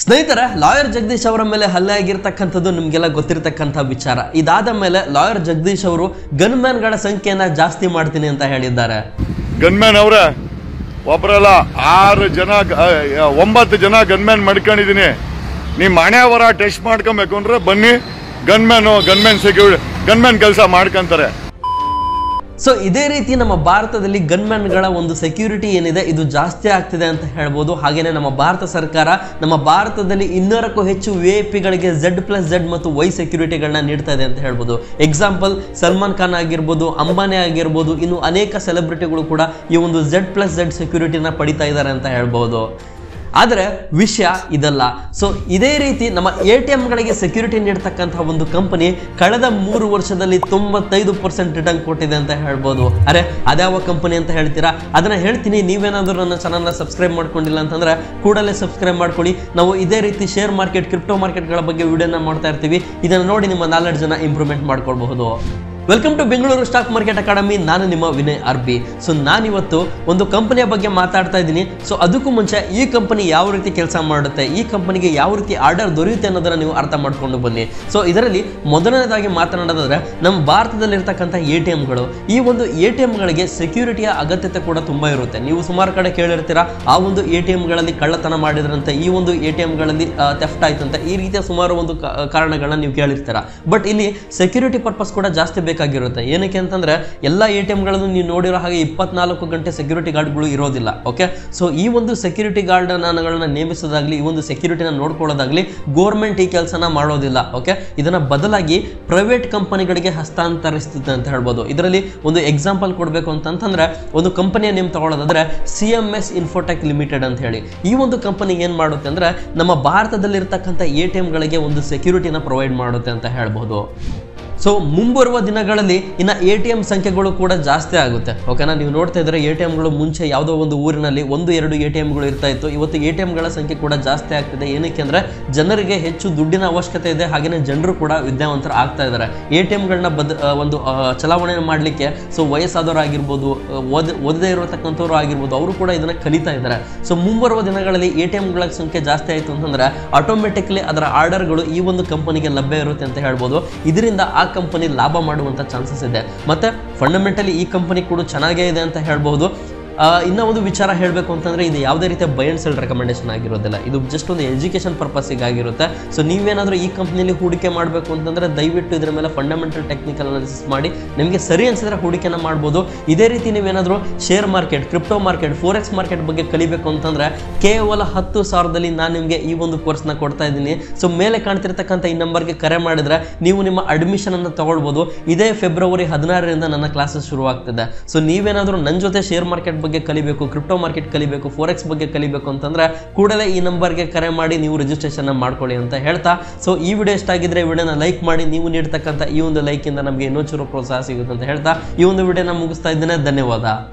ಸ್ನೇಹಿತರೆ, ಲಾಯರ್ ಜಗದೀಶ್ ಅವರ ಮೇಲೆ ಹಲ್ಲೆ ಆಗಿರ್ತಕ್ಕಂಥದ್ದು ನಿಮಗೆಲ್ಲ ಗೊತ್ತಿರತಕ್ಕಂಥ ವಿಚಾರ. ಇದಾದ ಮೇಲೆ ಲಾಯರ್ ಜಗದೀಶ್ ಅವರು ಗನ್ಮ್ಯಾನ್ಗಳ ಸಂಖ್ಯೆಯನ್ನ ಜಾಸ್ತಿ ಮಾಡ್ತೀನಿ ಅಂತ ಹೇಳಿದ್ದಾರೆ. ಗನ್ಮ್ಯಾನ್ ಅವರ ಒಬ್ಬರಲ್ಲ 9 ಜನ ಗನ್ಮ್ಯಾನ್ ಮಾಡ್ಕೊಂಡಿದ್ದೀನಿ. ನಿಮ್ಮ ಹಣೆಯವರ ಟೆಸ್ಟ್ ಮಾಡ್ಕೊಬೇಕು ಅಂದ್ರೆ ಬನ್ನಿ, ಗನ್ಮ್ಯಾನ್ ಕೆಲಸ ಮಾಡ್ಕೊಂತಾರೆ. ಸೊ ಇದೇ ರೀತಿ ನಮ್ಮ ಭಾರತದಲ್ಲಿ ಗನ್ಮ್ಯಾನ್ಗಳ ಒಂದು ಸೆಕ್ಯೂರಿಟಿ ಏನಿದೆ ಇದು ಜಾಸ್ತಿ ಆಗ್ತಿದೆ ಅಂತ ಹೇಳ್ಬೋದು. ಹಾಗೇನೆ ನಮ್ಮ ಭಾರತ ಸರ್ಕಾರ ನಮ್ಮ ಭಾರತದಲ್ಲಿ 200ಕ್ಕೂ ಹೆಚ್ಚು VIP-ಗಳಿಗೆ Z+Z ಮತ್ತು Y ಸೆಕ್ಯೂರಿಟಿಗಳನ್ನ ನೀಡ್ತಾ ಇದೆ ಅಂತ ಹೇಳ್ಬೋದು. ಎಕ್ಸಾಂಪಲ್ ಸಲ್ಮಾನ್ ಖಾನ್ ಆಗಿರ್ಬೋದು, ಅಂಬಾನಿ ಆಗಿರ್ಬೋದು, ಇನ್ನು ಅನೇಕ ಸೆಲೆಬ್ರಿಟಿಗಳು ಕೂಡ ಈ ಒಂದು Z+Z ಸೆಕ್ಯೂರಿಟಿನ ಪಡಿತಾ ಇದ್ದಾರೆ ಅಂತ ಹೇಳ್ಬೋದು. ಆದರೆ ವಿಷಯ ಇದಲ್ಲ. ಸೊ ಇದೇ ರೀತಿ ನಮ್ಮ ATMಗಳಿಗೆ ಸೆಕ್ಯೂರಿಟಿ ನೀಡ್ತಕ್ಕಂತಹ ಒಂದು ಕಂಪನಿ ಕಳೆದ 3 ವರ್ಷದಲ್ಲಿ 95% ರಿಟರ್ನ್ ಕೊಟ್ಟಿದೆ ಅಂತ ಹೇಳ್ಬೋದು. ಅರೆ ಅದ್ಯಾವ ಕಂಪನಿ ಅಂತ ಹೇಳ್ತೀರಾ? ಅದನ್ನ ಹೇಳ್ತೀನಿ. ನೀವೇನಾದ್ರೂ ನನ್ನ ಚಾನಲ್ನ ಸಬ್ಸ್ಕ್ರೈಬ್ ಮಾಡ್ಕೊಂಡಿಲ್ಲ ಅಂತಂದ್ರೆ ಕೂಡಲೇ ಸಬ್ಸ್ಕ್ರೈಬ್ ಮಾಡ್ಕೊಳ್ಳಿ. ನಾವು ಇದೇ ರೀತಿ ಶೇರ್ ಮಾರ್ಕೆಟ್, ಕ್ರಿಪ್ಟೋ ಮಾರ್ಕೆಟ್ಗಳ ಬಗ್ಗೆ ವಿಡಿಯೋನ ಮಾಡ್ತಾ ಇರ್ತೀವಿ. ಇದನ್ನು ನೋಡಿ ನಿಮ್ಮ ನಾಲೆಡ್ಜನ್ನ ಇಂಪ್ರೂವ್ಮೆಂಟ್ ಮಾಡ್ಕೊಳ್ಬಹುದು. Welcome to Bengaluru stock market academy. ನಾನು ನಿಮ್ಮ ವಿನಯ್ RB. ಸೊ ನಾನಿವತ್ತು ಒಂದು ಕಂಪನಿಯ ಬಗ್ಗೆ ಮಾತಾಡ್ತಾ ಇದ್ದೀನಿ. ಸೊ ಅದಕ್ಕೂ ಮುಂಚೆ ಈ ಕಂಪನಿ ಯಾವ ರೀತಿ ಕೆಲಸ ಮಾಡುತ್ತೆ, ಈ ಕಂಪನಿಗೆ ಯಾವ ರೀತಿ ಆರ್ಡರ್ ದೊರೆಯುತ್ತೆ ಅನ್ನೋದನ್ನ ನೀವು ಅರ್ಥ ಮಾಡ್ಕೊಂಡು ಬನ್ನಿ. ಸೊ ಇದರಲ್ಲಿ ಮೊದಲನೇದಾಗಿ ಮಾತನಾಡೋದಾದ್ರೆ ನಮ್ಮ ಭಾರತದಲ್ಲಿರ್ತಕ್ಕಂಥ ATMಗಳು, ಈ ಒಂದು ATMಗಳಿಗೆ ಸೆಕ್ಯೂರಿಟಿಯ ಅಗತ್ಯತೆ ಕೂಡ ತುಂಬಾ ಇರುತ್ತೆ. ನೀವು ಸುಮಾರು ಕಡೆ ಕೇಳಿರ್ತೀರಾ, ಆ ಒಂದು ATMಗಳಲ್ಲಿ ಕಳ್ಳತನ ಮಾಡಿದ್ರಂತೆ, ಈ ಒಂದು ATMಗಳಲ್ಲಿ ಥೆಫ್ಟ್ ಆಯ್ತಂತೆ, ಈ ರೀತಿಯ ಸುಮಾರು ಒಂದು ಕಾರಣಗಳನ್ನ ನೀವು ಕೇಳಿರ್ತೀರಾ. ಬಟ್ ಇಲ್ಲಿ ಸೆಕ್ಯೂರಿಟಿ ಪರ್ಪಸ್ ಕೂಡ ಜಾಸ್ತಿ ಬೇಕಾಗಿರುತ್ತೆ. ಏನಕ್ಕೆ ಅಂತಂದ್ರೆ ಎಲ್ಲ ATMಗಳನ್ನು ನೀವು ನೋಡಿರೋ ಹಾಗೆ 24 ಗಂಟೆ ಸೆಕ್ಯೂರಿಟಿ ಗಾರ್ಡ್ಗಳು ಇರೋದಿಲ್ಲ. ಓಕೆ, ಸೊ ಈ ಒಂದು ಸೆಕ್ಯೂರಿಟಿ ಗಾರ್ಡ್ಗಳನ್ನ ನೇಮಿಸೋದಾಗ್ಲಿ, ಈ ಒಂದು ಸೆಕ್ಯೂರಿಟಿನ ನೋಡ್ಕೊಳ್ಳೋದಾಗ್ಲಿ ಗೌರ್ಮೆಂಟ್ ಈ ಕೆಲಸನ ಮಾಡೋದಿಲ್ಲ. ಓಕೆ, ಇದನ್ನ ಬದಲಾಗಿ ಪ್ರೈವೇಟ್ ಕಂಪನಿಗಳಿಗೆ ಹಸ್ತಾಂತರಿಸುತ್ತೆ ಅಂತ ಹೇಳ್ಬೋದು. ಇದರಲ್ಲಿ ಒಂದು ಎಕ್ಸಾಂಪಲ್ ಕೊಡಬೇಕು ಅಂತಂದ್ರೆ ಒಂದು ಕಂಪನಿಯ ನೇಮ್ ತಗೊಳ್ಳೋದಾದ್ರೆ CMS Infotech ಲಿಮಿಟೆಡ್ ಅಂತ ಹೇಳಿ. ಈ ಒಂದು ಕಂಪನಿ ಏನ್ ಮಾಡುತ್ತೆ ಅಂದ್ರೆ ನಮ್ಮ ಭಾರತದಲ್ಲಿರ್ತಕ್ಕಂಥ ATMಗಳಿಗೆ ಒಂದು ಸೆಕ್ಯೂರಿಟಿನ ಪ್ರೊವೈಡ್ ಮಾಡುತ್ತೆ ಅಂತ ಹೇಳ್ಬೋದು. ಸೊ ಮುಂಬರುವ ದಿನಗಳಲ್ಲಿ ಇನ್ನು ATM ಸಂಖ್ಯೆಗಳು ಕೂಡ ಜಾಸ್ತಿ ಆಗುತ್ತೆ. ಓಕೆನಾ, ನೀವು ನೋಡ್ತಾ ಇದ್ರೆ ATMಗಳು ಮುಂಚೆ ಯಾವುದೋ ಒಂದು ಊರಿನಲ್ಲಿ 1-2 ATMಗಳು ಇರ್ತಾ ಇತ್ತು. ಇವತ್ತು ATMಗಳ ಸಂಖ್ಯೆ ಕೂಡ ಜಾಸ್ತಿ ಆಗ್ತಿದೆ. ಏನಕ್ಕೆ ಅಂದ್ರೆ ಜನರಿಗೆ ಹೆಚ್ಚು ದುಡ್ಡಿನ ಅವಶ್ಯಕತೆ ಇದೆ, ಹಾಗೇನೆ ಜನರು ಕೂಡ ವಿದ್ಯಾವಂತರು ಆಗ್ತಾ ಇದ್ದಾರೆ. ATMಗಳನ್ನ ಒಂದು ಚಲಾವಣೆ ಮಾಡಲಿಕ್ಕೆ ಸೊ ವಯಸ್ಸಾದವರಾಗಿರ್ಬೋದು, ಓದದೇ ಇರತಕ್ಕಂಥವ್ರು ಆಗಿರ್ಬೋದು, ಅವರು ಕೂಡ ಇದನ್ನ ಕಲಿತಾ ಇದ್ದಾರೆ. ಸೊ ಮುಂಬರುವ ದಿನಗಳಲ್ಲಿ ATMಗಳ ಸಂಖ್ಯೆ ಜಾಸ್ತಿ ಆಯಿತು ಅಂತಂದ್ರೆ ಆಟೋಮೆಟಿಕ್ಲಿ ಅದರ ಆರ್ಡರ್ಗಳು ಈ ಒಂದು ಕಂಪನಿಗೆ ಲಭ್ಯ ಇರುತ್ತೆ ಅಂತ ಹೇಳ್ಬೋದು. ಇದರಿಂದ ಆ ಕಂಪನಿ ಲಾಭ ಮಾಡುವಂತ ಚಾನ್ಸಸ್ ಇದೆ. ಮತ್ತೆ ಫಂಡಮೆಂಟಲಿ ಈ ಕಂಪನಿ ಕೂಡ ಚೆನ್ನಾಗೇ ಇದೆ ಅಂತ ಹೇಳ್ಬಹುದು. ಇನ್ನೂ ಒಂದು ವಿಚಾರ ಹೇಳಬೇಕು ಅಂತಂದ್ರೆ ಇದು ಯಾವುದೇ ರೀತಿಯ ಬೈ ಅಂಡ್ ಸೆಲ್ ರೆಕಮೆಂಡೇಶನ್ ಆಗಿರೋದಿಲ್ಲ. ಇದು ಜಸ್ಟ್ ಒಂದು ಎಜುಕೇಷನ್ ಪರ್ಪಸ್ಸಿಗೆ ಆಗಿರುತ್ತೆ. ಸೊ ನೀವೇನಾದರೂ ಈ ಕಂಪ್ನಿಯಲ್ಲಿ ಹೂಡಿಕೆ ಮಾಡಬೇಕು ಅಂತಂದ್ರೆ ದಯವಿಟ್ಟು ಇದರ ಮೇಲೆ ಫಂಡಮೆಂಟಲ್ ಟೆಕ್ನಿಕಲ್ ಅನಾಲಿಸಿಸ್ ಮಾಡಿ ನಿಮಗೆ ಸರಿ ಅನಿಸಿದ್ರೆ ಹೂಡಿಕೆನ ಮಾಡ್ಬೋದು. ಇದೇ ರೀತಿ ನೀವೇನಾದರೂ share market, crypto market, forex market ಬಗ್ಗೆ ಕಲಿಬೇಕು ಅಂತಂದ್ರೆ ಕೇವಲ 10,000ದಲ್ಲಿ ನಾನು ನಿಮಗೆ ಈ ಒಂದು ಕೋರ್ಸ್ನ ಕೊಡ್ತಾ ಇದ್ದೀನಿ. ಸೊ ಮೇಲೆ ಕಾಣ್ತಿರ್ತಕ್ಕಂಥ ಈ ನಂಬರ್ಗೆ ಕರೆ ಮಾಡಿದ್ರೆ ನೀವು ನಿಮ್ಮ ಅಡ್ಮಿಷನ್ ಅನ್ನು ತಗೊಳ್ಬೋದು. ಇದೇ ಫೆಬ್ರವರಿ 16ರಿಂದ ನನ್ನ ಕ್ಲಾಸಸ್ ಶುರುವಾಗ್ತಿದೆ. ಸೊ ನೀವೇನಾದರೂ ನನ್ನ ಜೊತೆ ಶೇರ್ ಮಾರ್ಕೆಟ್ ಬಗ್ಗೆ ಕಲಿಬೇಕು, ಕ್ರಿಪ್ಟೋ ಮಾರ್ಕೆಟ್ ಕಲಿಬೇಕು, ಫೋರೆಕ್ಸ್ ಬಗ್ಗೆ ಕಲಿಬೇಕು ಅಂತಂದ್ರೆ ಕೂಡಲೇ ಈ ನಂಬರ್ಗೆ ಕರೆ ಮಾಡಿ ನೀವು ರಿಜಿಸ್ಟ್ರೇಷನ್ ಮಾಡ್ಕೊಳ್ಳಿ ಅಂತ ಹೇಳ್ತಾ, ಸೊ ಈ ವಿಡಿಯೋ ಇಷ್ಟ ಆಗಿದ್ರೆ ವಿಡಿಯೋನ ಲೈಕ್ ಮಾಡಿ. ನೀವು ನೀಡ್ತಕ್ಕಂಥ ಈ ಒಂದು ಲೈಕ್ ಇಂದ ನಮಗೆ ಇನ್ನೂ ಚೂರು ಪ್ರೋತ್ಸಾಹ ಸಿಗುತ್ತೆ ಅಂತ ಹೇಳ್ತಾ ಈ ಒಂದು ವಿಡಿಯೋನ ಮುಗಿಸ್ತಾ ಇದ್ದೇನೆ. ಧನ್ಯವಾದ.